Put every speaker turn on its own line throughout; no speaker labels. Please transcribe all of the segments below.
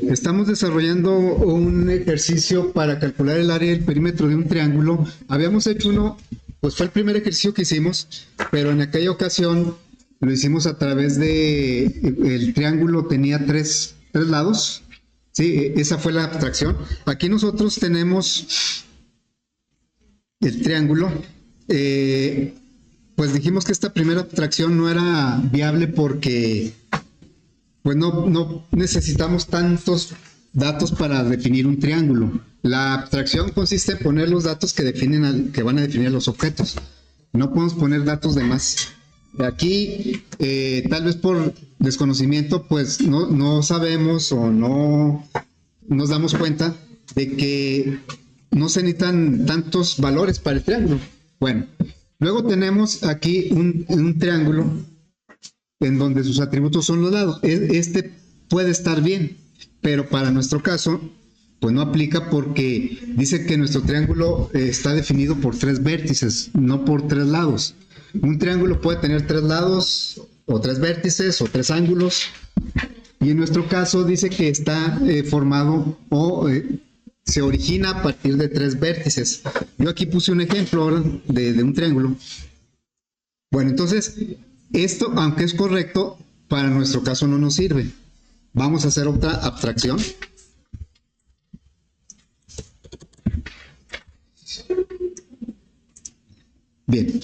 Estamos desarrollando un ejercicio para calcular el área del perímetro de un triángulo. Habíamos hecho uno, pues fue el primer ejercicio que hicimos, pero en aquella ocasión lo hicimos a través de, el triángulo tenía tres lados. Sí, esa fue la abstracción. Aquí nosotros tenemos el triángulo. Pues dijimos que esta primera abstracción no era viable porque pues no necesitamos tantos datos para definir un triángulo. La abstracción consiste en poner los datos que que van a definir los objetos. No podemos poner datos de más. Aquí, tal vez por desconocimiento, pues no sabemos o no nos damos cuenta de que no se necesitan tantos valores para el triángulo. Bueno, luego tenemos aquí un triángulo en donde sus atributos son los lados. Este puede estar bien, pero para nuestro caso, pues no aplica porque dice que nuestro triángulo está definido por tres vértices, no por tres lados. Un triángulo puede tener tres lados, o tres vértices, o tres ángulos, y en nuestro caso dice que está formado o se origina a partir de tres vértices. Yo aquí puse un ejemplo de un triángulo. Bueno, entonces, esto, aunque es correcto, para nuestro caso no nos sirve. Vamos a hacer otra abstracción. Bien,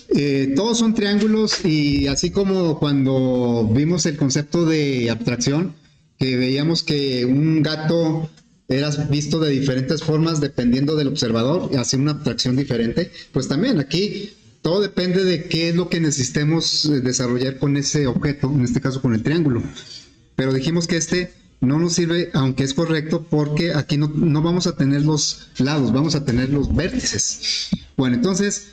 todos son triángulos y así como cuando vimos el concepto de abstracción, que veíamos que un gato era visto de diferentes formas dependiendo del observador, hace una abstracción diferente, pues también aquí todo depende de qué es lo que necesitemos desarrollar con ese objeto, en este caso con el triángulo. Pero dijimos que este no nos sirve, aunque es correcto, porque aquí no vamos a tener los lados, vamos a tener los vértices. Bueno, entonces,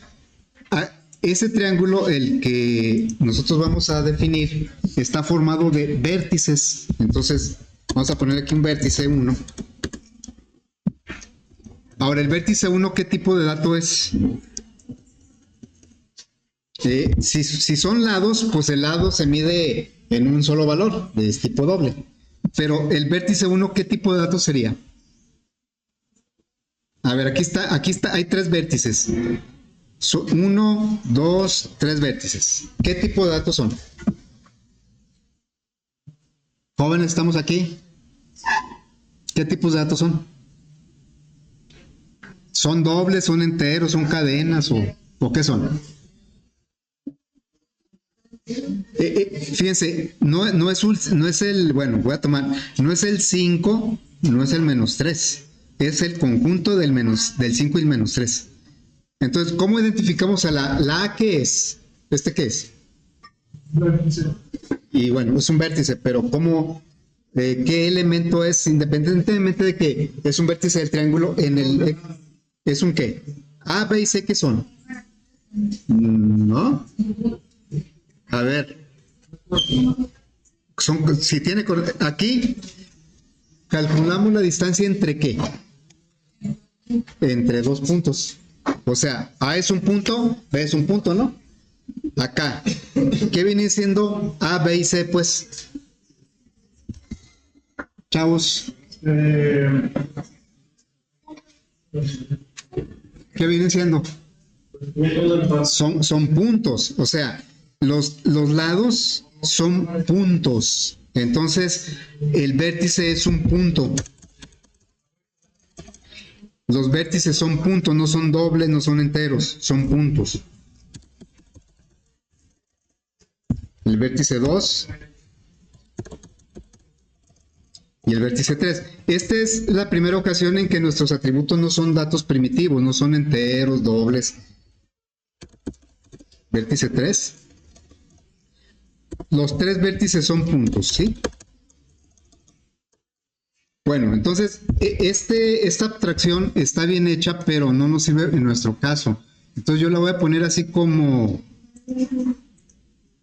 ese triángulo, el que nosotros vamos a definir, está formado de vértices. Entonces, vamos a poner aquí un vértice 1. Ahora, el vértice 1, ¿qué tipo de dato es? Si son lados, pues el lado se mide en un solo valor, de tipo doble. Pero el vértice 1, ¿qué tipo de dato sería? A ver, aquí está, hay tres vértices. 1, 2, 3 vértices. ¿Qué tipo de datos son? Jóvenes, ¿estamos aquí? ¿Qué tipos de datos son? ¿Son dobles, son enteros, son cadenas o qué son? Fíjense, no es el, bueno, voy a tomar, no es el 5, no es el -3, es el conjunto del 5 y el -3. Entonces, ¿cómo identificamos a la A? ¿Qué es? ¿Este qué es? Vértice. Y bueno, es un vértice, pero ¿cómo, qué elemento es? Independientemente de que es un vértice del triángulo, ¿es un qué? A, B y C, ¿qué son? ¿No? A ver. Si tiene, aquí calculamos la distancia entre qué? Entre dos puntos. O sea, A es un punto, B es un punto, ¿no? Acá. ¿Qué viene siendo A, B y C, pues? Chavos. ¿Qué viene siendo? Son puntos. O sea, los lados son puntos. Entonces, el vértice es un punto. Los vértices son puntos, no son dobles, no son enteros, son puntos. El vértice 2 y el vértice 3. Esta es la primera ocasión en que nuestros atributos no son datos primitivos, no son enteros, dobles. Vértice 3. Los tres vértices son puntos, ¿sí? Bueno, entonces, esta abstracción está bien hecha, pero no nos sirve en nuestro caso. Entonces yo la voy a poner así como...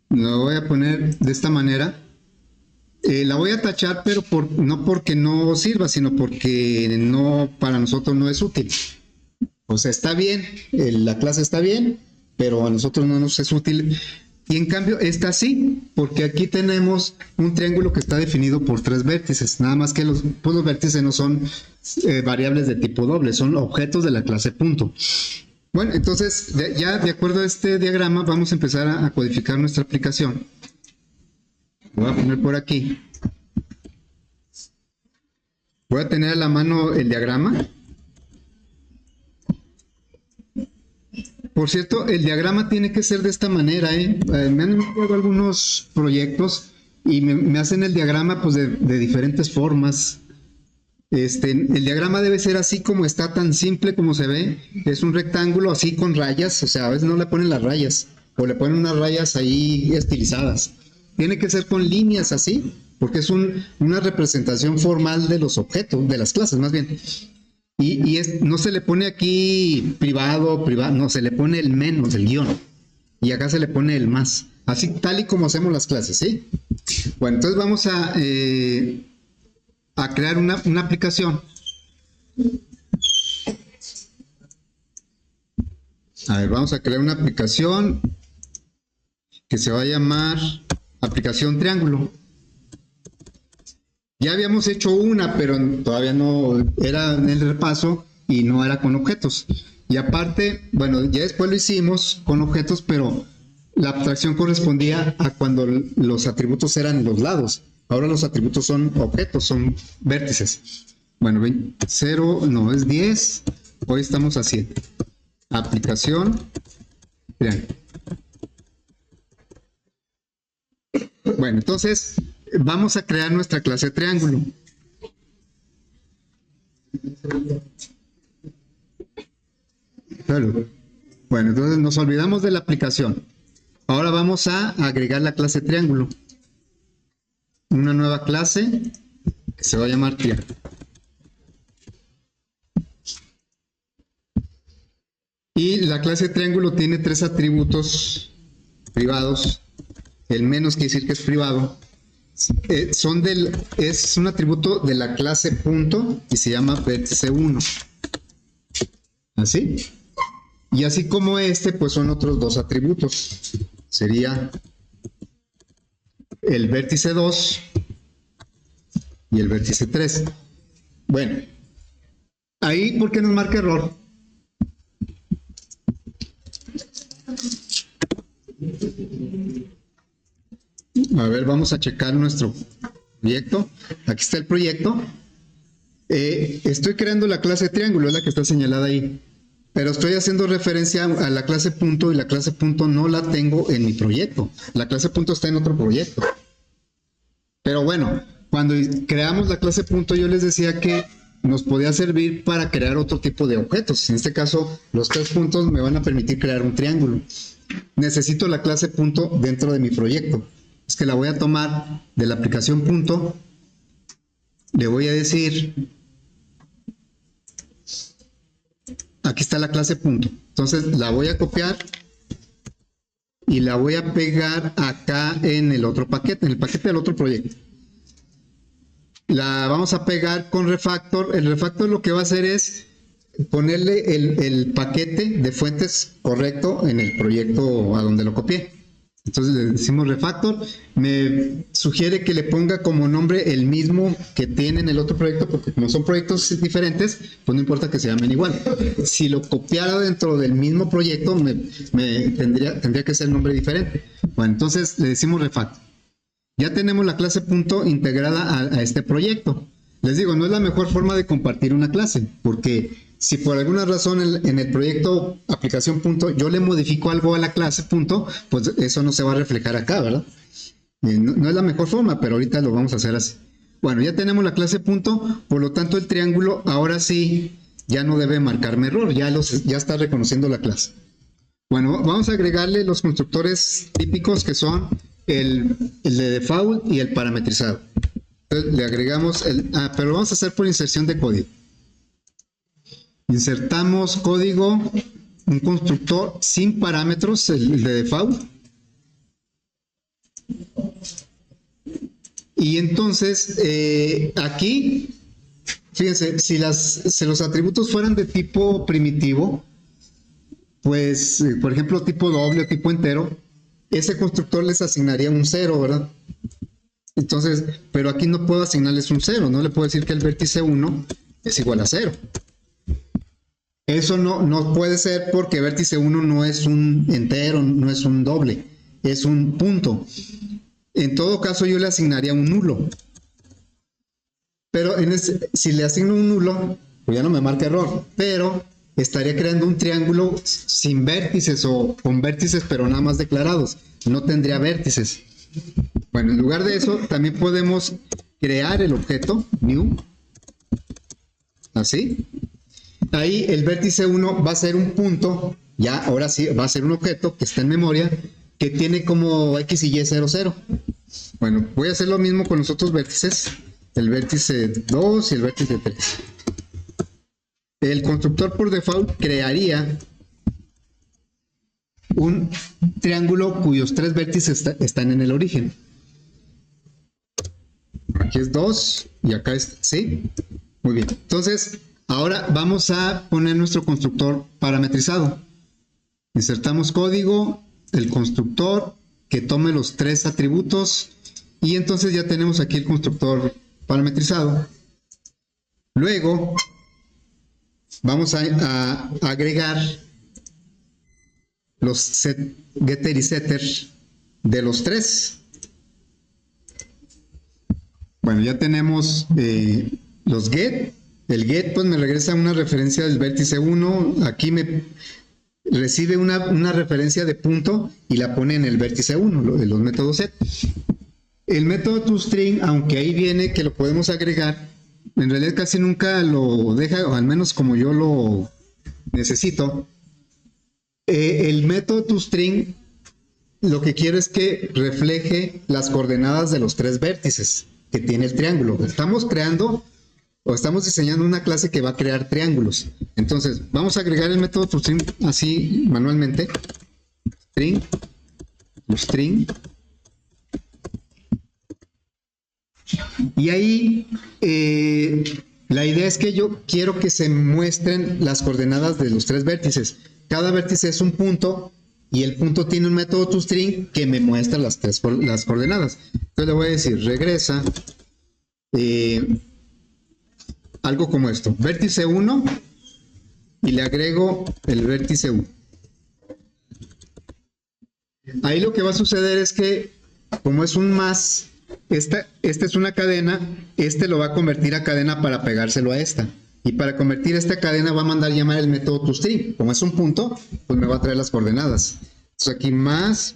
La voy a poner de esta manera. La voy a tachar, pero no porque no sirva, sino porque para nosotros no es útil. O sea, está bien, la clase está bien, pero a nosotros no nos es útil Y en cambio esta sí, porque aquí tenemos un triángulo que está definido por 3 vértices, nada más que los vértices no son variables de tipo doble, son objetos de la clase punto. Bueno, entonces ya de acuerdo a este diagrama vamos a empezar a codificar nuestra aplicación. Voy a poner por aquí. Voy a tener a la mano el diagrama. Por cierto, el diagrama tiene que ser de esta manera, me han enviado algunos proyectos y me hacen el diagrama pues de diferentes formas. El diagrama debe ser así como está, tan simple como se ve. Es un rectángulo así con rayas, o sea, a veces no le ponen las rayas o le ponen unas rayas ahí estilizadas. Tiene que ser con líneas así, porque es una representación formal de los objetos, de las clases más bien. Y no se le pone aquí privado, no, se le pone el menos, el guión. Y acá se le pone el más. Así tal y como hacemos las clases, ¿sí? Bueno, entonces vamos a crear una aplicación. A ver, vamos a crear una aplicación que se va a llamar aplicación triángulo. Ya habíamos hecho una, pero todavía no era en el repaso y no era con objetos. Y aparte, bueno, ya después lo hicimos con objetos, pero la abstracción correspondía a cuando los atributos eran los lados. Ahora los atributos son objetos, son vértices. Bueno, 0, no, es 10. Hoy estamos a 7. Aplicación triángulo. Bueno, entonces vamos a crear nuestra clase triángulo. Bueno, entonces nos olvidamos de la aplicación. Ahora vamos a agregar la clase triángulo. Una nueva clase que se va a llamar triángulo. Y la clase triángulo tiene 3 atributos privados. El menos quiere decir que es privado. Es un atributo de la clase punto y se llama vértice 1. ¿Así? Y así como pues son otros 2 atributos. Sería el vértice 2 y el vértice 3. Bueno, ahí, ¿por qué nos marca error? A ver, vamos a checar nuestro proyecto. Aquí está el proyecto. Estoy creando la clase triángulo, es la que está señalada ahí. Pero estoy haciendo referencia a la clase punto y la clase punto no la tengo en mi proyecto. La clase punto está en otro proyecto. Pero bueno, cuando creamos la clase punto yo les decía que nos podía servir para crear otro tipo de objetos. En este caso, los 3 puntos me van a permitir crear un triángulo. Necesito la clase punto dentro de mi proyecto. Es que la voy a tomar de la aplicación punto. Le voy a decir, aquí está la clase punto. Entonces la voy a copiar y la voy a pegar acá en el otro paquete, en el paquete del otro proyecto. La vamos a pegar con refactor. El refactor lo que va a hacer es ponerle el paquete de fuentes correcto en el proyecto a donde lo copié. Entonces le decimos refactor. Me sugiere que le ponga como nombre el mismo que tiene en el otro proyecto, porque como son proyectos diferentes, pues no importa que se llamen igual. Si lo copiara dentro del mismo proyecto, tendría que ser nombre diferente. Bueno, entonces le decimos refactor. Ya tenemos la clase punto integrada a este proyecto. Les digo, no es la mejor forma de compartir una clase, porque si por alguna razón en el proyecto aplicación punto yo le modifico algo a la clase punto, pues eso no se va a reflejar acá, ¿verdad? No es la mejor forma, pero ahorita lo vamos a hacer así. Bueno, ya tenemos la clase punto, por lo tanto el triángulo ahora sí ya no debe marcarme error, ya está reconociendo la clase. Bueno, vamos a agregarle los constructores típicos que son el de default y el parametrizado. Entonces le agregamos pero lo vamos a hacer por inserción de código. Insertamos código, un constructor sin parámetros, el de default. Y entonces aquí, fíjense, si los atributos fueran de tipo primitivo, pues por ejemplo tipo doble o tipo entero, ese constructor les asignaría un 0, ¿verdad? Entonces, pero aquí no puedo asignarles un 0, no le puedo decir que el vértice 1 es igual a 0. Eso no puede ser porque vértice 1 no es un entero, no es un doble, es un punto. En todo caso yo le asignaría un nulo. Pero si le asigno un nulo, pues ya no me marca error, pero estaría creando un triángulo sin vértices o con vértices pero nada más declarados. No tendría vértices. Bueno, en lugar de eso, también podemos crear el objeto new. Así. Ahí el vértice 1 va a ser un punto, ya ahora sí va a ser un objeto que está en memoria, que tiene como x y y 0, 0. Bueno, voy a hacer lo mismo con los otros vértices, el vértice 2 y el vértice 3. El constructor por default crearía un triángulo cuyos 3 vértices están en el origen. Aquí es 2 y acá es, ¿sí? Muy bien. Entonces, ahora vamos a poner nuestro constructor parametrizado. Insertamos código, el constructor que tome los 3 atributos y entonces ya tenemos aquí el constructor parametrizado. Luego vamos a agregar los getter y setter de los 3. Bueno, ya tenemos los get. El get pues me regresa una referencia del vértice 1. Aquí me recibe una referencia de punto y la pone en el vértice 1, de los métodos set. El método toString, aunque ahí viene que lo podemos agregar, en realidad casi nunca lo deja, o al menos como yo lo necesito. El método toString lo que quiero es que refleje las coordenadas de los 3 vértices que tiene el triángulo. Estamos creando o estamos diseñando una clase que va a crear triángulos. Entonces, vamos a agregar el método toString así manualmente. String. Y ahí la idea es que yo quiero que se muestren las coordenadas de los 3 vértices. Cada vértice es un punto y el punto tiene un método toString que me muestra las coordenadas. Entonces le voy a decir regresa algo como esto, vértice 1 y le agrego el vértice 1. Ahí lo que va a suceder es que como es un más, esta es una cadena, lo va a convertir a cadena para pegárselo a esta. Y para convertir esta cadena va a mandar llamar el método toString. Como es un punto, pues me va a traer las coordenadas. Entonces aquí más,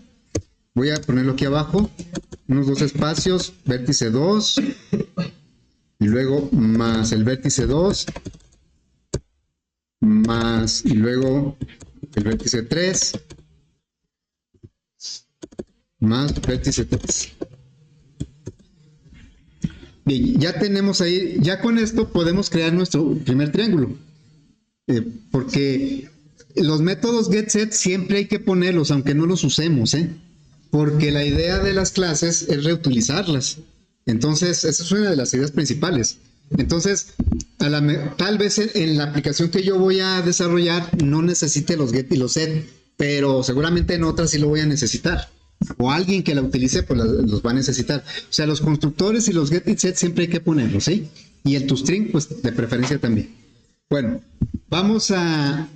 voy a ponerlo aquí abajo, unos 2 espacios, vértice 2, y luego más el vértice 2, más, y luego el vértice 3, más vértice 3. Bien, ya tenemos ahí, ya con esto podemos crear nuestro primer triángulo. Porque los métodos getSet siempre hay que ponerlos, aunque no los usemos, porque la idea de las clases es reutilizarlas. Entonces, esa es una de las ideas principales. Entonces, tal vez en la aplicación que yo voy a desarrollar no necesite los get y los set, pero seguramente en otras sí lo voy a necesitar. O alguien que la utilice, pues los va a necesitar. O sea, los constructores y los get y set siempre hay que ponerlos, ¿sí? Y el toString, pues de preferencia también. Bueno, vamos a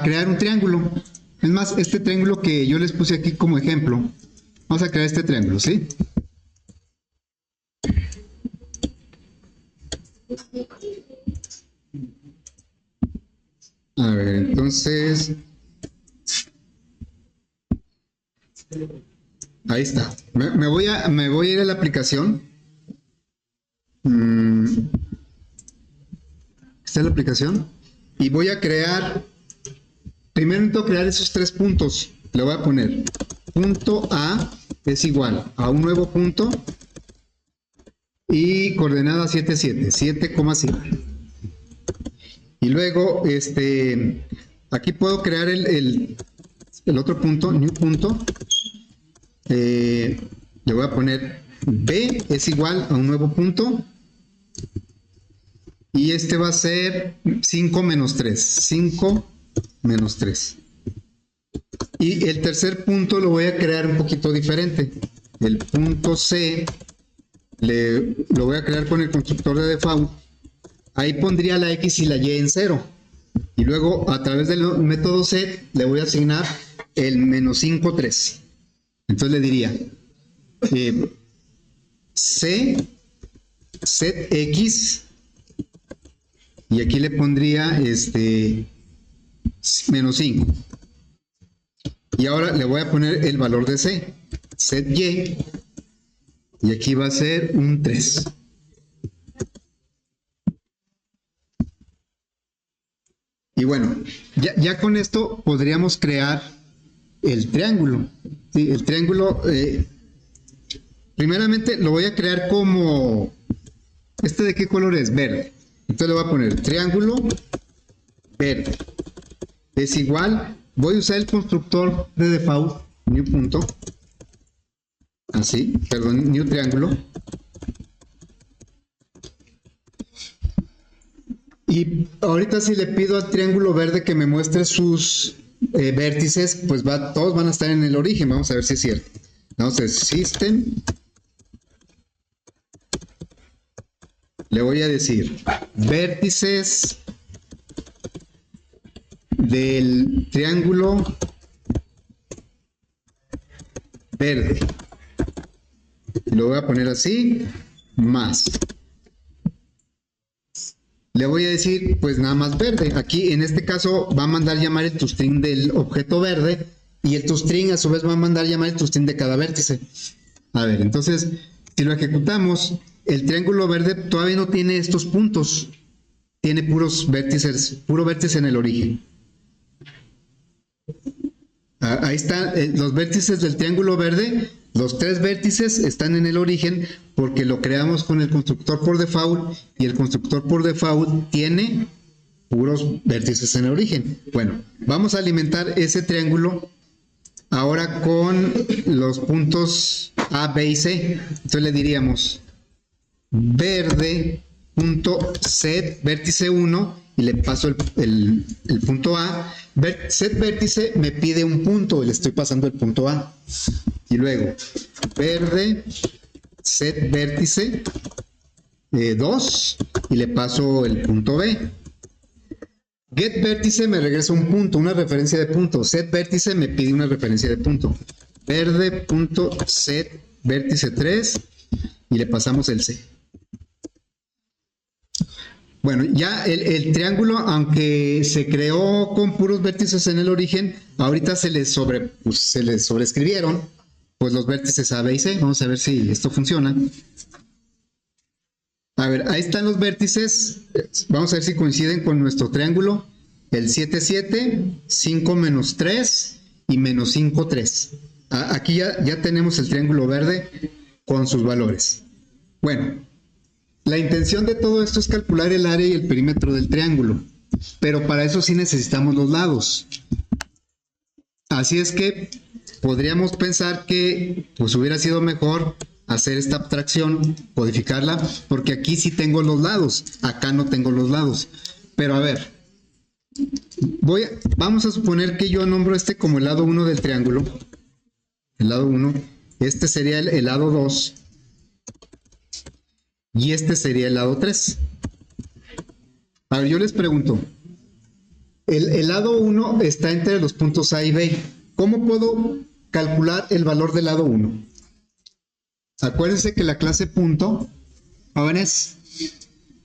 crear un triángulo. Es más, este triángulo que yo les puse aquí como ejemplo, vamos a crear este triángulo, ¿sí? A ver, entonces ahí está. Me voy a ir a la aplicación. Esta es la aplicación. Y voy a crear. Primero necesito crear esos 3 puntos. Le voy a poner punto A es igual a un nuevo punto y coordenada 7,7. Y luego, aquí puedo crear el otro punto, new punto. Le voy a poner B es igual a un nuevo punto. Y este va a ser 5 menos 3. 5 menos 3. Y el tercer punto lo voy a crear un poquito diferente. El punto C lo voy a crear con el constructor de default. Ahí pondría la X y la Y en 0. Y luego a través del método set le voy a asignar el -5, 3. Entonces le diría C set X, y aquí le pondría -5. Y ahora le voy a poner el valor de C, set Y, y aquí va a ser un 3. Y bueno, ya con esto podríamos crear el triángulo. ¿Sí? El triángulo, primeramente lo voy a crear como, ¿de qué color es? Verde. Entonces le voy a poner triángulo verde. Es igual, voy a usar el constructor de default, new punto, así, perdón, new triángulo. Y ahorita si le pido al triángulo verde que me muestre sus vértices, pues todos van a estar en el origen. Vamos a ver si es cierto. Entonces, system, le voy a decir vértices del triángulo verde. Lo voy a poner así, más. Le voy a decir, pues nada más verde. Aquí, en este caso, va a mandar llamar el toString del objeto verde, y el toString a su vez va a mandar llamar el toString de cada vértice. A ver, entonces, si lo ejecutamos, el triángulo verde todavía no tiene estos puntos. Tiene puros vértices, puro vértice en el origen. Ahí están los vértices del triángulo verde. Los 3 vértices están en el origen porque lo creamos con el constructor por default, y el constructor por default tiene puros vértices en el origen. Bueno, vamos a alimentar ese triángulo ahora con los puntos A, B y C. Entonces le diríamos verde.set vértice 1 y le paso el punto A. Set vértice me pide un punto y le estoy pasando el punto A. Y luego verde set vértice 2 y le paso el punto B. Get vértice me regresa un punto, una referencia de punto. Set vértice me pide una referencia de punto. Verde.set vértice 3 y le pasamos el C. Bueno, ya el triángulo, aunque se creó con puros vértices en el origen, ahorita se le sobreescribieron pues los vértices A, B y C. Vamos a ver si esto funciona. A ver, ahí están los vértices. Vamos a ver si coinciden con nuestro triángulo. El 7, 7, 5 menos 3 y menos 5, 3. Aquí ya tenemos el triángulo verde con sus valores. Bueno, la intención de todo esto es calcular el área y el perímetro del triángulo, pero para eso sí necesitamos los lados. Así es que podríamos pensar que pues hubiera sido mejor hacer esta abstracción, codificarla, porque aquí sí tengo los lados, acá no tengo los lados. Pero a ver, vamos a suponer que yo nombro como el lado 1 del triángulo, el lado 1, este sería el lado 2, y este sería el lado 3. A ver, yo les pregunto, el lado 1 está entre los puntos A y B. ¿Cómo puedo calcular el valor del lado 1? Acuérdense que la clase punto, jóvenes,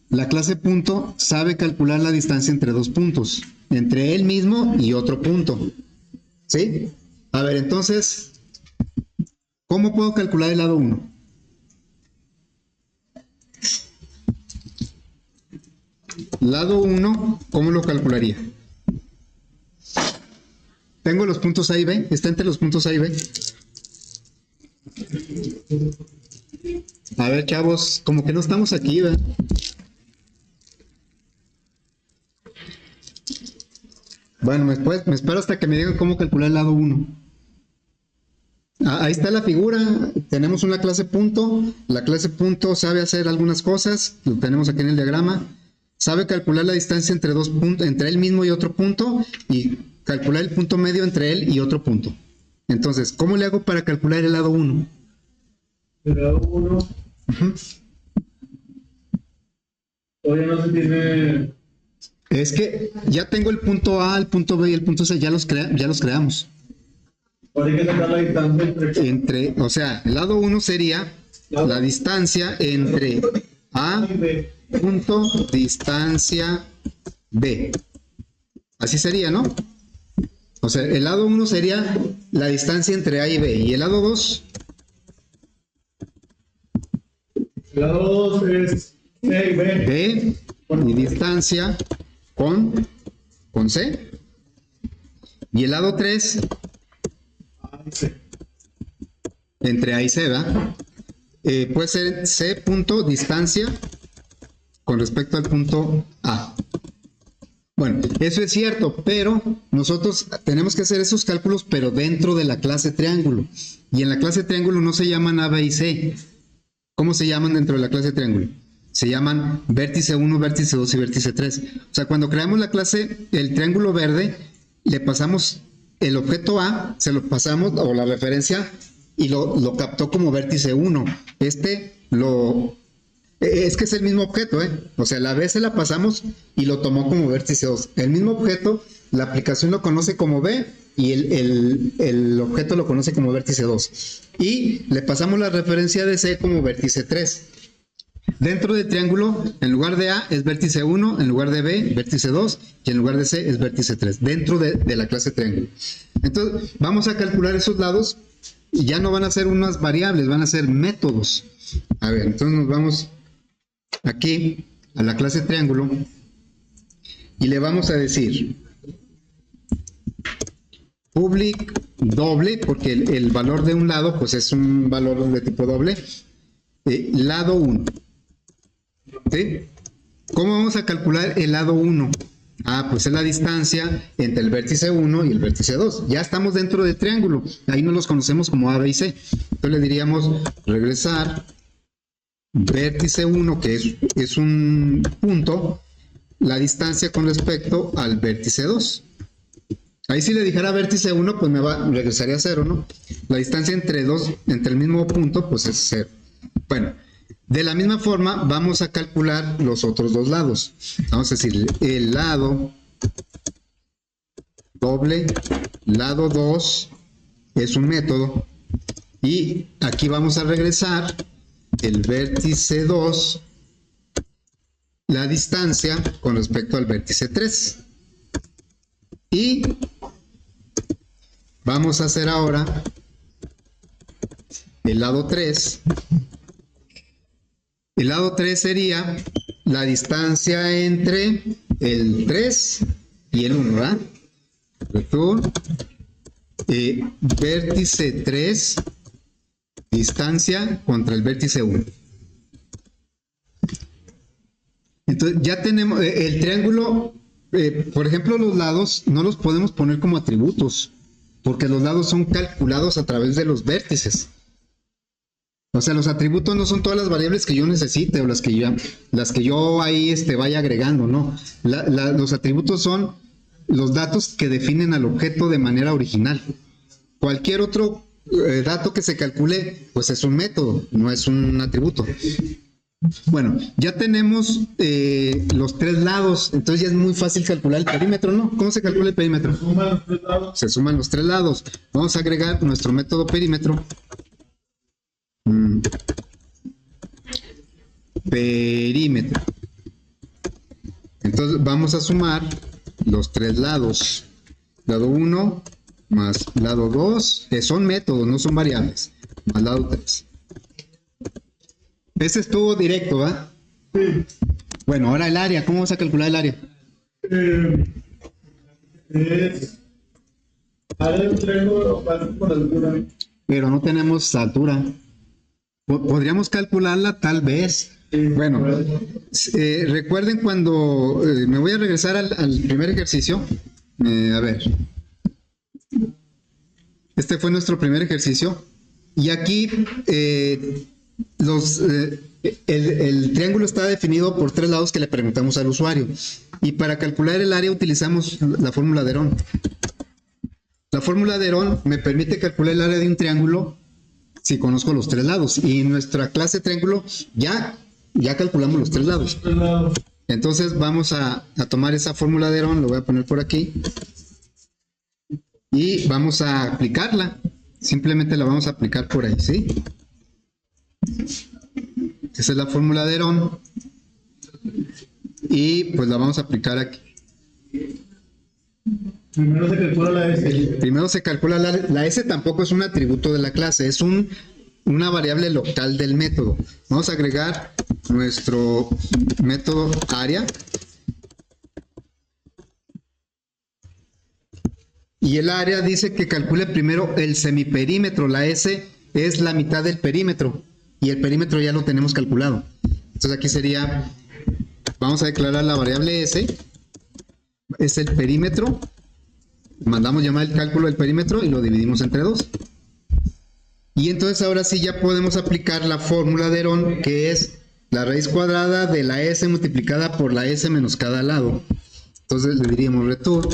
la clase punto sabe calcular la distancia entre dos puntos, entre él mismo y otro punto. ¿Sí? A ver, entonces, ¿cómo puedo calcular el lado 1? Lado 1, ¿cómo lo calcularía? Tengo los puntos A y B, está entre los puntos A y B. A ver, chavos, como que no estamos aquí, ¿verdad? Bueno, me espero hasta que me digan cómo calcular el lado 1. Ahí está la figura, tenemos una clase punto, la clase punto sabe hacer algunas cosas, lo tenemos aquí en el diagrama, sabe calcular la distancia entre dos puntos, entre él mismo y otro punto, y calcular el punto medio entre él y otro punto. Entonces, ¿cómo le hago para calcular el lado 1?
El lado 1. Todavía no se tiene.
Es que ya tengo el punto A, el punto B y el punto C, ya los creamos.
Ahora hay que sacar la distancia
O sea, el lado 1 sería la distancia entre A, punto, distancia B. Así sería, ¿no? O sea, el lado 1 sería la distancia entre A y B. ¿Y el lado 2?
El lado 2 es C y B.
B y distancia con C. Y el lado 3 entre A y C, ¿verdad? Puede ser C punto distancia con respecto al punto A. Bueno, eso es cierto, pero nosotros tenemos que hacer esos cálculos, pero dentro de la clase triángulo. Y en la clase triángulo no se llaman A, B y C. ¿Cómo se llaman dentro de la clase triángulo? Se llaman vértice 1, vértice 2 y vértice 3. O sea, cuando creamos la clase, el triángulo verde, le pasamos el objeto A, se lo pasamos, o la referencia, y lo captó como vértice 1. Es que es el mismo objeto, ¿eh? O sea, la B se la pasamos y lo tomó como vértice 2. El mismo objeto, la aplicación lo conoce como B y el objeto lo conoce como vértice 2. Y le pasamos la referencia de C como vértice 3. Dentro del triángulo, en lugar de A es vértice 1, en lugar de B, vértice 2, y en lugar de C es vértice 3, dentro de la clase triángulo. Entonces, vamos a calcular esos lados, y ya no van a ser unas variables, van a ser métodos. A ver, entonces nos vamos aquí a la clase triángulo, y le vamos a decir public doble, porque el valor de un lado, pues es un valor de tipo doble, lado 1. ¿Sí? ¿Cómo vamos a calcular el lado 1? Pues es la distancia entre el vértice 1 y el vértice 2. Ya estamos dentro del triángulo. Ahí no los conocemos como A, B y C. Entonces le diríamos regresar vértice 1, que es un punto, la distancia con respecto al vértice 2. Ahí si le dijera vértice 1, pues regresaría a 0, ¿no? La distancia entre el mismo punto, pues es 0. Bueno, de la misma forma vamos a calcular los otros dos lados. Vamos a decir el lado doble, lado 2 es un método, y aquí vamos a regresar el vértice 2, la distancia con respecto al vértice 3. Y vamos a hacer ahora el lado 3. El lado 3 sería la distancia entre el 3 y el 1, ¿verdad? Return, vértice 3, distancia contra el vértice 1. Entonces ya tenemos el triángulo, por ejemplo, los lados no los podemos poner como atributos, porque los lados son calculados a través de los vértices. O sea, los atributos no son todas las variables que yo necesite o las que yo ahí vaya agregando, no. Los atributos son los datos que definen al objeto de manera original. Cualquier otro dato que se calcule, pues es un método, no es un atributo. Bueno, ya tenemos los tres lados, entonces ya es muy fácil calcular el perímetro, ¿no? ¿Cómo se calcula el perímetro? Se suman los tres lados. Vamos a agregar nuestro método perímetro. Perímetro. Entonces vamos a sumar los tres lados. Lado 1 más lado 2, que son métodos, no son variables, más lado 3. Ese estuvo directo, ¿va?
Sí.
Bueno, ahora el área. ¿Cómo vamos a calcular el área?
Es área de un triángulo por altura.
Pero no tenemos altura. Podríamos calcularla tal vez. Bueno, recuerden cuando me voy a regresar al primer ejercicio. A ver. Este fue nuestro primer ejercicio. Y aquí el triángulo está definido por tres lados que le preguntamos al usuario. Y para calcular el área utilizamos la fórmula de Herón. La fórmula de Herón me permite calcular el área de un triángulo si conozco los tres lados. Y en nuestra clase de triángulo ya calculamos los tres lados. Entonces vamos a tomar esa fórmula de Herón, lo voy a poner por aquí. Y vamos a aplicarla. Simplemente la vamos a aplicar por ahí, ¿sí? Esa es la fórmula de Herón. Y pues la vamos a aplicar aquí.
Primero se calcula la S.
Primero se calcula la S, tampoco es un atributo de la clase, es una variable local del método. Vamos a agregar nuestro método área. Y el área dice que calcule primero el semiperímetro. La S es la mitad del perímetro. Y el perímetro ya lo tenemos calculado. Entonces aquí sería, vamos a declarar la variable S. Es el perímetro. Mandamos llamar el cálculo del perímetro y lo dividimos entre 2. Y entonces ahora sí ya podemos aplicar la fórmula de Herón, que es la raíz cuadrada de la S multiplicada por la S menos cada lado. Entonces le diríamos retur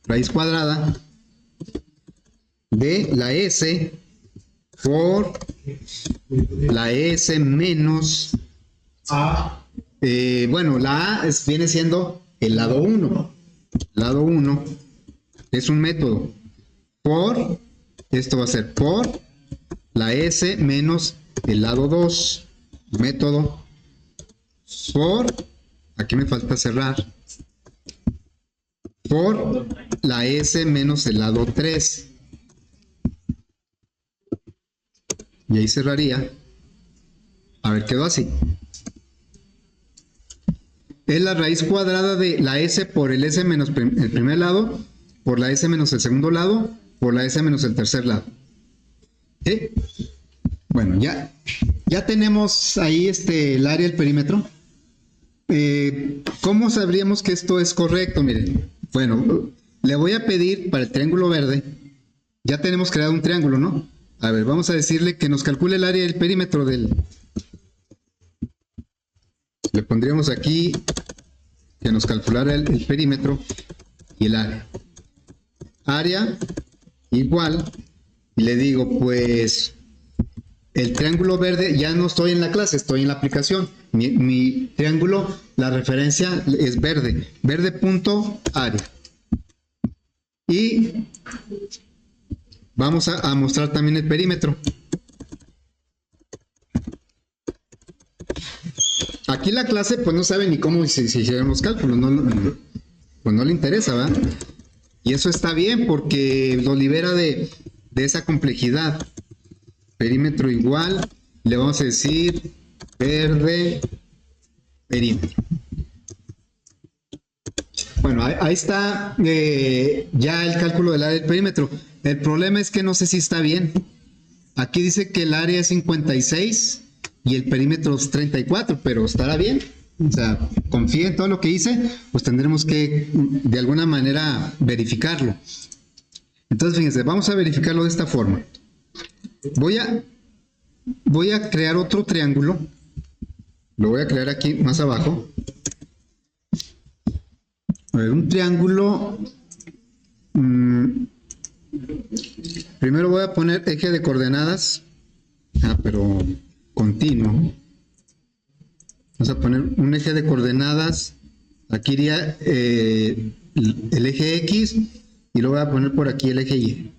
raíz cuadrada de la S por la S menos
A.
Bueno, la A viene siendo el lado 1. Lado 1 es un método. Por, esto va a ser por la S menos el lado 2. Método por, aquí me falta cerrar, por la S menos el lado 3. Y ahí cerraría. A ver, quedó así. Es la raíz cuadrada de la S por el S menos el primer lado, por la S menos el segundo lado, por la S menos el tercer lado. ¿Sí? Bueno, ya tenemos ahí el área del perímetro. ¿Cómo sabríamos que esto es correcto? Miren, bueno, le voy a pedir para el triángulo verde, ya tenemos creado un triángulo, ¿no? A ver, vamos a decirle que nos calcule el área del perímetro del... Le pondríamos aquí que nos calculara el perímetro y el área. Área igual, y le digo, pues, el triángulo verde, ya no estoy en la clase, estoy en la aplicación. Mi triángulo, la referencia es verde. Verde punto área. Y vamos a mostrar también el perímetro. Aquí la clase pues no sabe ni cómo se hicieron los cálculos, pues no le interesa, ¿verdad? Y eso está bien porque lo libera de esa complejidad. Perímetro igual, le vamos a decir verde perímetro. Bueno, ahí está ya el cálculo del área del perímetro. El problema es que no sé si está bien. Aquí dice que el área es 56 y el perímetro es 34, pero ¿estará bien? O sea, confía en todo lo que hice, pues tendremos que de alguna manera verificarlo. Entonces, fíjense, vamos a verificarlo de esta forma. Voy a crear otro triángulo. Lo voy a crear aquí más abajo. A ver, un triángulo. Primero voy a poner eje de coordenadas. Pero continuo. Vamos a poner un eje de coordenadas. Aquí iría el eje X y lo voy a poner por aquí el eje Y.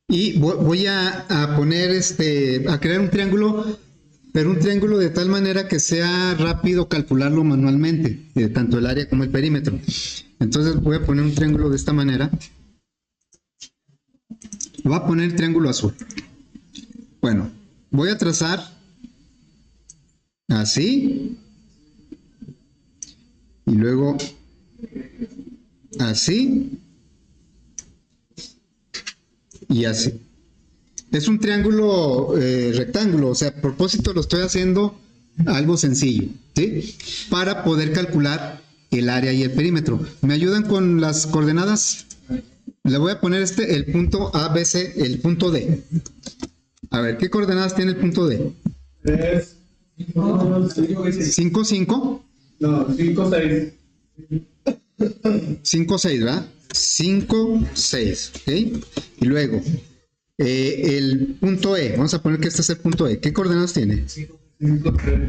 Y voy a poner a crear un triángulo, pero un triángulo de tal manera que sea rápido calcularlo manualmente, tanto el área como el perímetro. Entonces voy a poner un triángulo de esta manera. Voy a poner triángulo azul. Bueno, voy a trazar así y luego así y así. Es un triángulo rectángulo, o sea, a propósito lo estoy haciendo algo sencillo, ¿sí? Para poder calcular el área y el perímetro. ¿Me ayudan con las coordenadas? Le voy a poner el punto A, B, C, el punto D. A ver, ¿qué coordenadas tiene el punto D?
3, 5,
5, 5.
No, 5, 6.
5, 6, ¿verdad? 5, 6, ¿ok? Y luego, el punto E, vamos a poner que este es el punto E. ¿Qué coordenadas tiene?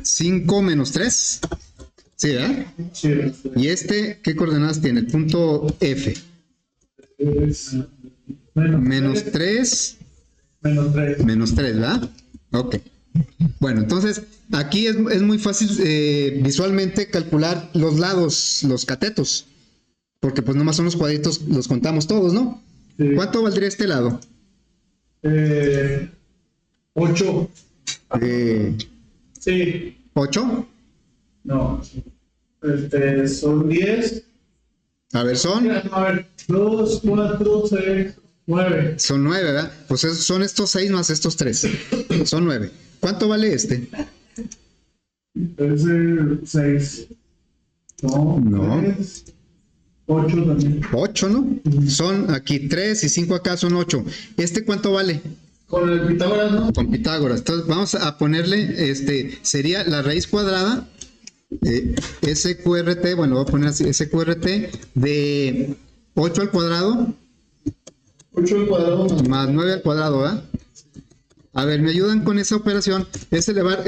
5 menos 3. Sí, ¿verdad?
Sí,
Y este, ¿qué coordenadas tiene? El punto F.
es
Menos 3,
menos 3.
menos 3, ¿verdad? Ok. Bueno, entonces, aquí es muy fácil visualmente calcular los lados, los catetos. Porque pues nomás son los cuadritos, los contamos todos, ¿no?
Sí.
¿Cuánto valdría este lado?
8. Sí.
8.
No. Son 10.
A ver, son.
A ver, 2, 4, 6, 9.
Son 9, ¿verdad? Pues son estos 6 más estos 3. Son 9. ¿Cuánto vale este?
Es 6. No. 8 también.
8, ¿no? Son aquí 3 y 5 acá son 8. ¿Este cuánto vale?
Con el Pitágoras, ¿no?
Con Pitágoras. Entonces vamos a ponerle, sería la raíz cuadrada, SQRT, bueno, voy a poner así, SQRT de 8 al cuadrado
8 al cuadrado
más 9 al cuadrado, ¿verdad? A ver, ¿me ayudan con esa operación? Es elevar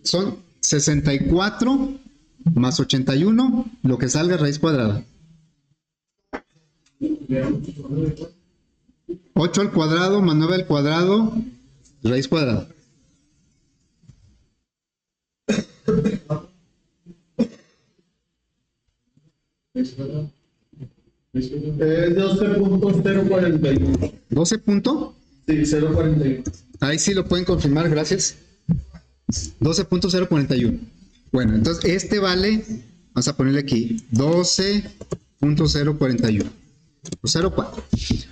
son 64 más 81, lo que salga raíz cuadrada. 8 al cuadrado más 9 al cuadrado, raíz cuadrada.
Es 12.041.
12 punto.
Sí, 0.41.
Ahí sí lo pueden confirmar, gracias. 12.041. Bueno, entonces este vale, vamos a ponerle aquí, 12.041. 0.4.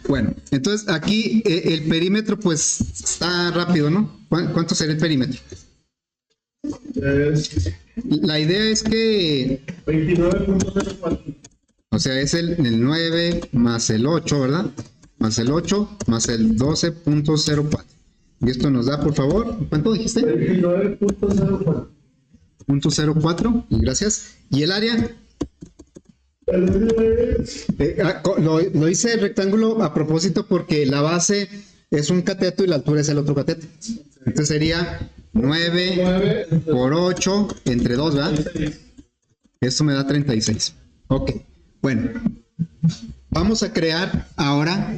Bueno, entonces aquí el perímetro pues está rápido, ¿no? ¿Cuánto será el perímetro?
Es
La idea es que,
29.04.
o sea, es el 9 más el 8, ¿verdad? Más el 8 más el 12.04. Y esto nos da, por favor, ¿cuánto dijiste?
29.04.
0.04, gracias. ¿Y el área? Lo hice rectángulo a propósito porque la base es un cateto y la altura es el otro cateto. Entonces sería 9 por 8 entre 2, ¿verdad? Esto me da 36. Ok, bueno. Vamos a crear ahora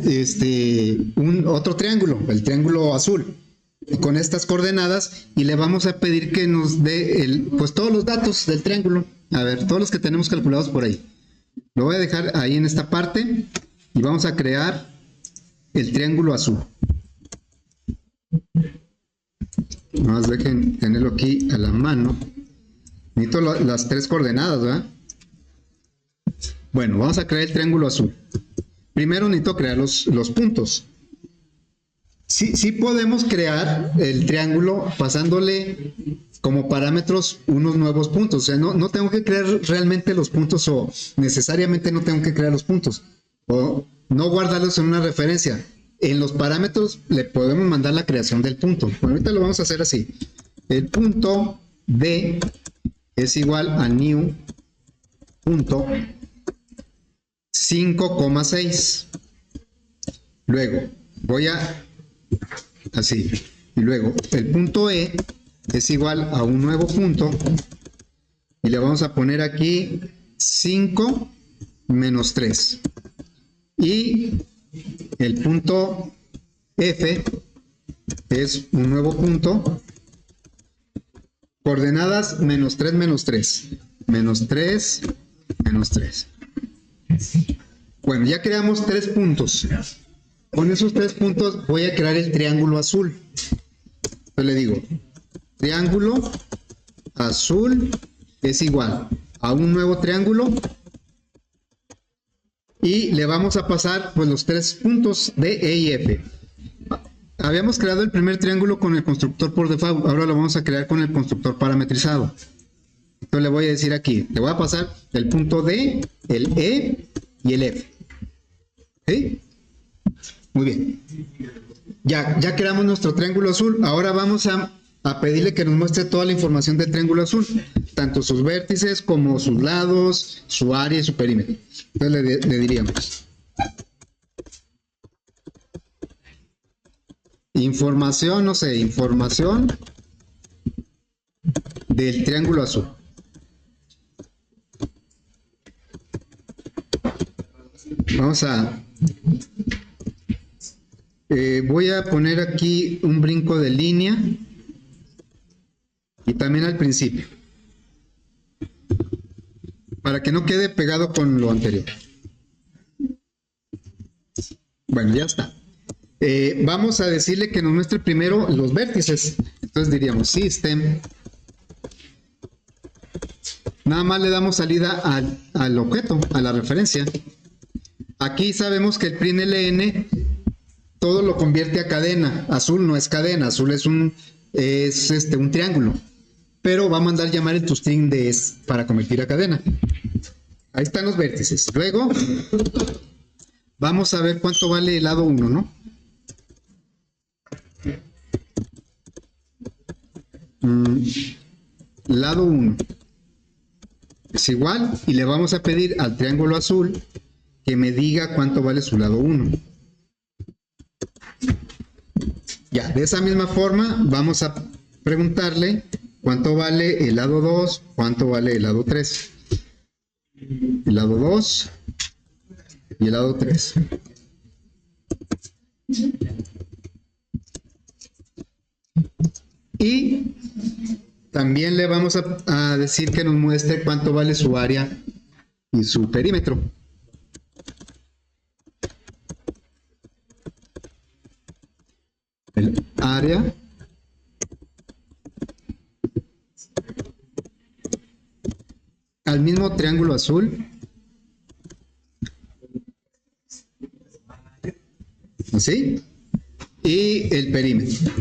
otro triángulo, el triángulo azul, con estas coordenadas, y le vamos a pedir que nos dé pues todos los datos del triángulo. A ver, todos los que tenemos calculados por ahí. Lo voy a dejar ahí en esta parte y vamos a crear el triángulo azul. Nada más dejen tenerlo aquí a la mano. Necesito las 3 coordenadas, ¿verdad? Bueno, vamos a crear el triángulo azul. Primero necesito crear los puntos. Sí podemos crear el triángulo pasándole como parámetros unos nuevos puntos. O sea, no tengo que crear realmente los puntos, o necesariamente no tengo que crear los puntos. O no guardarlos en una referencia. En los parámetros le podemos mandar la creación del punto. Bueno, ahorita lo vamos a hacer así. El punto D es igual a new punto 5,6. Luego voy a así, y luego el punto E es igual a un nuevo punto y le vamos a poner aquí 5 menos 3, y el punto F es un nuevo punto, coordenadas menos 3 menos 3, menos 3 menos 3. Bueno, ya creamos 3 puntos. Con esos 3 puntos voy a crear el triángulo azul. Entonces le digo, triángulo azul es igual a un nuevo triángulo y le vamos a pasar pues los 3 puntos de E y F. Habíamos creado el primer triángulo con el constructor por default, ahora lo vamos a crear con el constructor parametrizado. Entonces le voy a decir aquí, le voy a pasar el punto D, el E y el F. ¿Sí? Muy bien. Ya creamos nuestro triángulo azul. Ahora vamos a a pedirle que nos muestre toda la información del triángulo azul, tanto sus vértices como sus lados, su área y su perímetro. Entonces le diríamos: información, no sé, información del triángulo azul. Vamos a... voy a poner aquí un brinco de línea y también al principio, para que no quede pegado con lo anterior. Bueno, ya está. Vamos a decirle que nos muestre primero los vértices. Entonces diríamos System. Nada más le damos salida al objeto, a la referencia. Aquí sabemos que el prinln todo lo convierte a cadena. Azul no es cadena, azul es un triángulo. Pero va a mandar llamar el toString de es para convertir a cadena. Ahí están los vértices. Luego vamos a ver cuánto vale el lado 1, ¿no? Lado 1 es igual, y le vamos a pedir al triángulo azul que me diga cuánto vale su lado 1. Ya, de esa misma forma vamos a preguntarle cuánto vale el lado 2, cuánto vale el lado 3. El lado 2 y el lado 3. Y también le vamos a decir que nos muestre cuánto vale su área y su perímetro. El área al mismo triángulo azul, así, y el perímetro.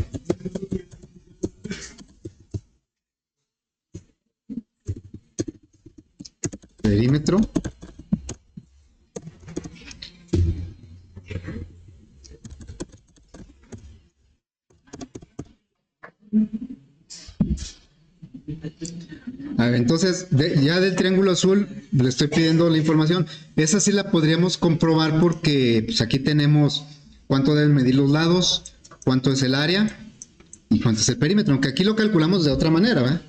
Perímetro. A ver, entonces, ya del triángulo azul le estoy pidiendo la información. Esa sí la podríamos comprobar porque pues, aquí tenemos cuánto deben medir los lados, cuánto es el área y cuánto es el perímetro, aunque aquí lo calculamos de otra manera, ¿verdad?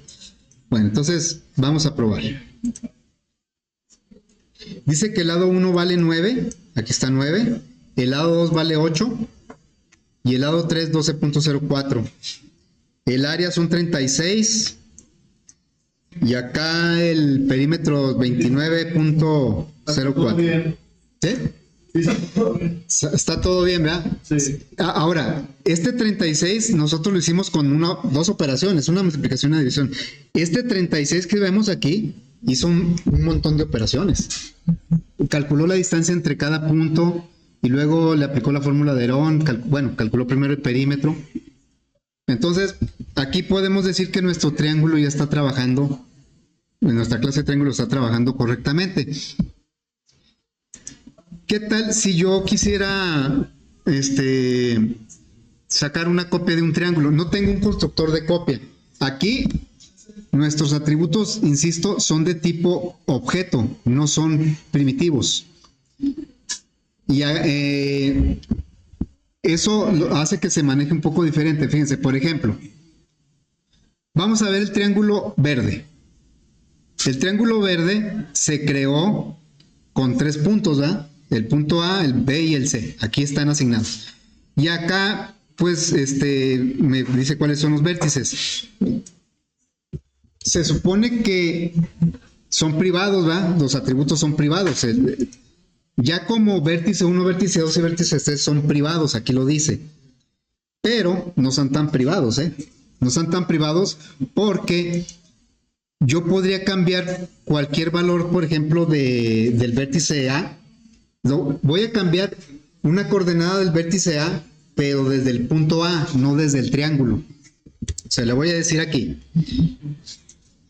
Bueno, entonces vamos a probar. Dice que el lado 1 vale 9, aquí está 9, el lado 2 vale 8 y el lado 3 12.04. El área son 36 y acá el perímetro 29.04. ¿Sí? Está todo bien, ¿verdad?
Sí.
Ahora, este 36 nosotros lo hicimos con dos operaciones, una multiplicación y una división. Este 36 que vemos aquí hizo un montón de operaciones. Calculó la distancia entre cada punto y luego le aplicó la fórmula de Herón. Calculó primero el perímetro. Entonces, aquí podemos decir que nuestro triángulo ya está trabajando, nuestra clase de triángulo está trabajando correctamente. ¿Qué tal si yo quisiera sacar una copia de un triángulo? No tengo un constructor de copia. Aquí nuestros atributos, insisto, son de tipo objeto, no son primitivos. Y eso hace que se maneje un poco diferente. Fíjense, por ejemplo, vamos a ver el triángulo verde. El triángulo verde se creó con 3 puntos, ¿verdad? El punto A, el B y el C. Aquí están asignados. Y acá, pues, me dice cuáles son los vértices. Se supone que son privados, ¿verdad? Los atributos son privados. Ya como vértice 1, vértice 2 y vértice 3 son privados, aquí lo dice. Pero no son tan privados, ¿eh? No son tan privados porque yo podría cambiar cualquier valor, por ejemplo, del vértice A. No, voy a cambiar una coordenada del vértice A, pero desde el punto A, no desde el triángulo. Se le voy a decir aquí.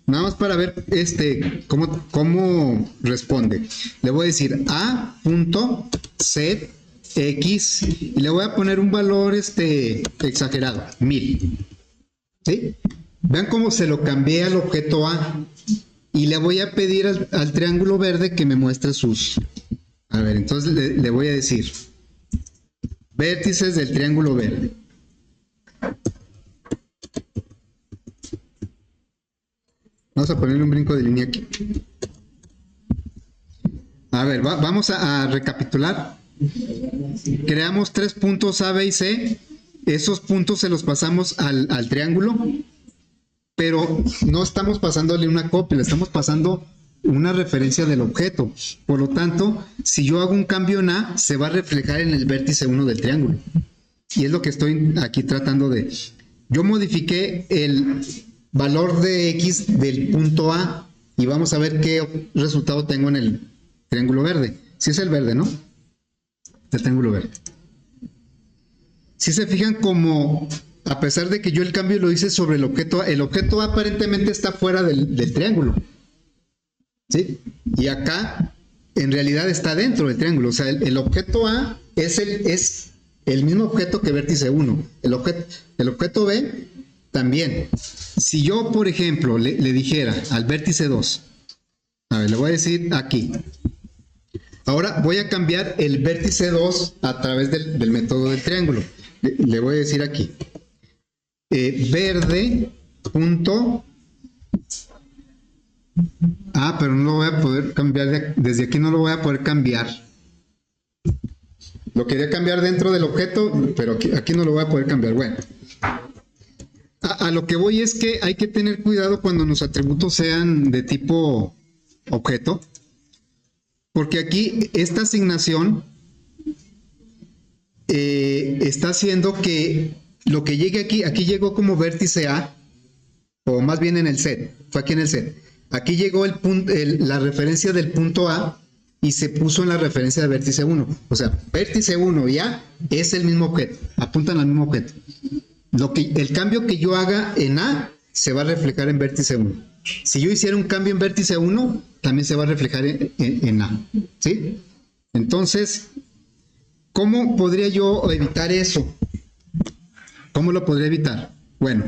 Nada más para ver cómo responde. Le voy a decir a.set x y le voy a poner un valor exagerado, 1000. ¿Sí? Vean cómo se lo cambié al objeto A. Y le voy a pedir al triángulo verde que me muestre sus... A ver, entonces le voy a decir vértices del triángulo verde. Vamos a ponerle un brinco de línea aquí. A ver, vamos a recapitular. Creamos 3 puntos A, B y C. Esos puntos se los pasamos al triángulo, pero no estamos pasándole una copia, le estamos pasando una referencia del objeto. Por lo tanto, si yo hago un cambio en A, se va a reflejar en el vértice 1 del triángulo. Y es lo que estoy aquí tratando de... Yo modifiqué el valor de X del punto A y vamos a ver qué resultado tengo en el triángulo verde. Si es el verde, ¿no? El triángulo verde. Si se fijan, como a pesar de que yo el cambio lo hice sobre el objeto A aparentemente está fuera del triángulo. ¿Sí? Y acá en realidad está dentro del triángulo. O sea, el objeto A es el mismo objeto que vértice 1. El objeto B también. Si yo, por ejemplo, le dijera al vértice 2, a ver, le voy a decir aquí. Ahora voy a cambiar el vértice 2 a través del método del triángulo. Le voy a decir aquí. Verde punto... pero no lo voy a poder cambiar. Desde aquí no lo voy a poder cambiar. Lo quería cambiar dentro del objeto, pero aquí no lo voy a poder cambiar. Bueno. A lo que voy es que hay que tener cuidado cuando los atributos sean de tipo objeto. Porque aquí esta asignación está haciendo que lo que llegue aquí llegó como vértice A, o más bien en el set, fue aquí en el set. Aquí llegó la referencia del punto A y se puso en la referencia de vértice 1. O sea, vértice 1 y A es el mismo objeto, apuntan al mismo objeto. El cambio que yo haga en A se va a reflejar en vértice 1. Si yo hiciera un cambio en vértice 1, también se va a reflejar en A. ¿Sí? Entonces, ¿cómo podría yo evitar eso? ¿Cómo lo podría evitar? Bueno,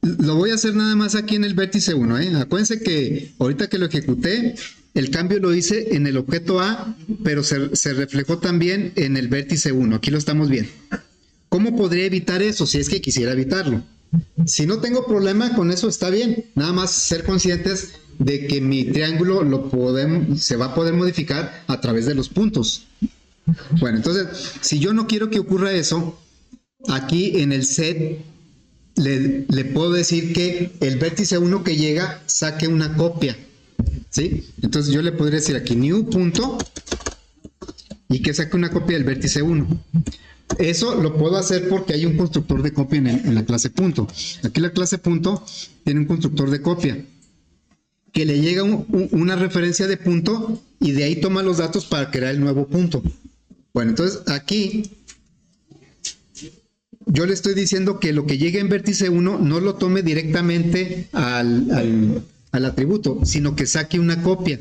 lo voy a hacer nada más aquí en el vértice 1. Acuérdense que ahorita que lo ejecuté, el cambio lo hice en el objeto A, pero se reflejó también en el vértice 1. Aquí lo estamos viendo. ¿Cómo podría evitar eso si es que quisiera evitarlo? Si no tengo problema con eso, está bien. Nada más ser conscientes de que mi triángulo se va a poder modificar a través de los puntos. Bueno, entonces, si yo no quiero que ocurra eso, aquí en el set le puedo decir que el vértice 1 que llega saque una copia. ¿Sí? Entonces yo le podría decir aquí new punto y que saque una copia del vértice 1. Eso lo puedo hacer porque hay un constructor de copia en la clase punto. Aquí la clase punto tiene un constructor de copia que le llega una referencia de punto y de ahí toma los datos para crear el nuevo punto. Bueno, entonces aquí yo le estoy diciendo que lo que llegue en vértice 1 no lo tome directamente al atributo, sino que saque una copia.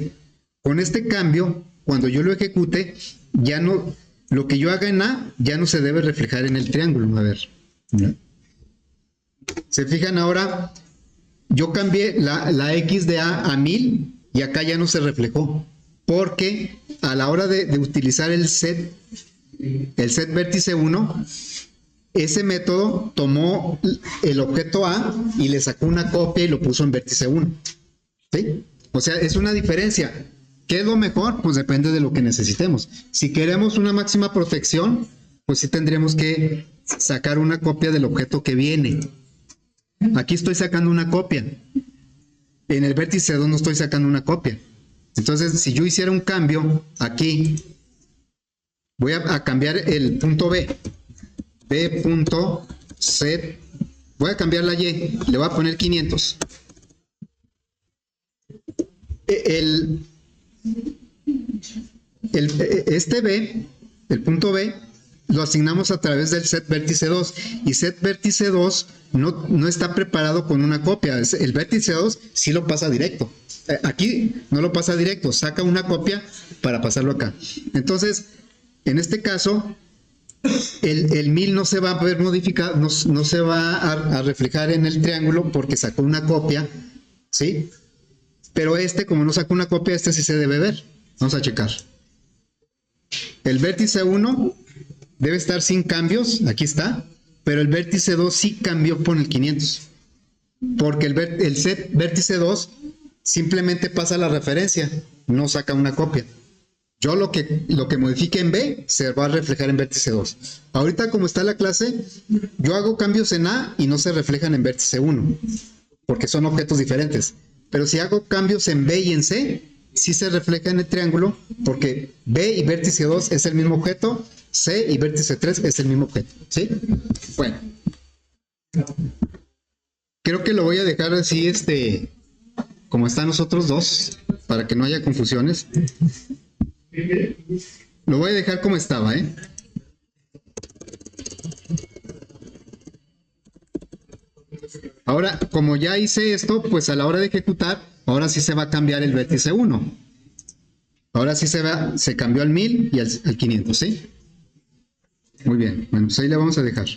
Con este cambio, cuando yo lo ejecute, ya no... Lo que yo haga en A ya no se debe reflejar en el triángulo. A ver. Se fijan ahora, yo cambié la X de A a 1000 y acá ya no se reflejó. Porque a la hora de utilizar el set vértice 1, ese método tomó el objeto A y le sacó una copia y lo puso en vértice 1. ¿Sí? O sea, es una diferencia. ¿Qué es lo mejor? Pues depende de lo que necesitemos. Si queremos una máxima protección, pues sí tendríamos que sacar una copia del objeto que viene. Aquí estoy sacando una copia. En el vértice 2 no estoy sacando una copia. Entonces, si yo hiciera un cambio aquí, voy a cambiar el punto B. B punto set. Voy a cambiar la Y. Le voy a poner 500. Este B, el punto B, lo asignamos a través del set vértice 2 y set vértice 2 no está preparado con una copia. El vértice 2 sí lo pasa directo. Aquí no lo pasa directo, saca una copia para pasarlo acá. Entonces, en este caso, el 1000 no se va a ver modificado, no se va a reflejar en el triángulo porque sacó una copia, ¿sí? Pero como no sacó una copia, sí se debe ver. Vamos a checar. El vértice 1 debe estar sin cambios, aquí está, pero el vértice 2 sí cambió por el 500. Porque el vértice 2 simplemente pasa la referencia, no saca una copia. Yo lo que modifique en B se va a reflejar en vértice 2. Ahorita como está la clase, yo hago cambios en A y no se reflejan en vértice 1, porque son objetos diferentes. Pero si hago cambios en B y en C, sí se refleja en el triángulo, porque B y vértice 2 es el mismo objeto, C y vértice 3 es el mismo objeto. ¿Sí? Bueno. Creo que lo voy a dejar así, como están los otros dos, para que no haya confusiones. Lo voy a dejar como estaba, ¿eh? Ahora, como ya hice esto, pues a la hora de ejecutar, ahora sí se va a cambiar el vértice 1. Ahora sí se cambió al 1000 y al 500, ¿sí? Muy bien, bueno, pues ahí le vamos a dejar.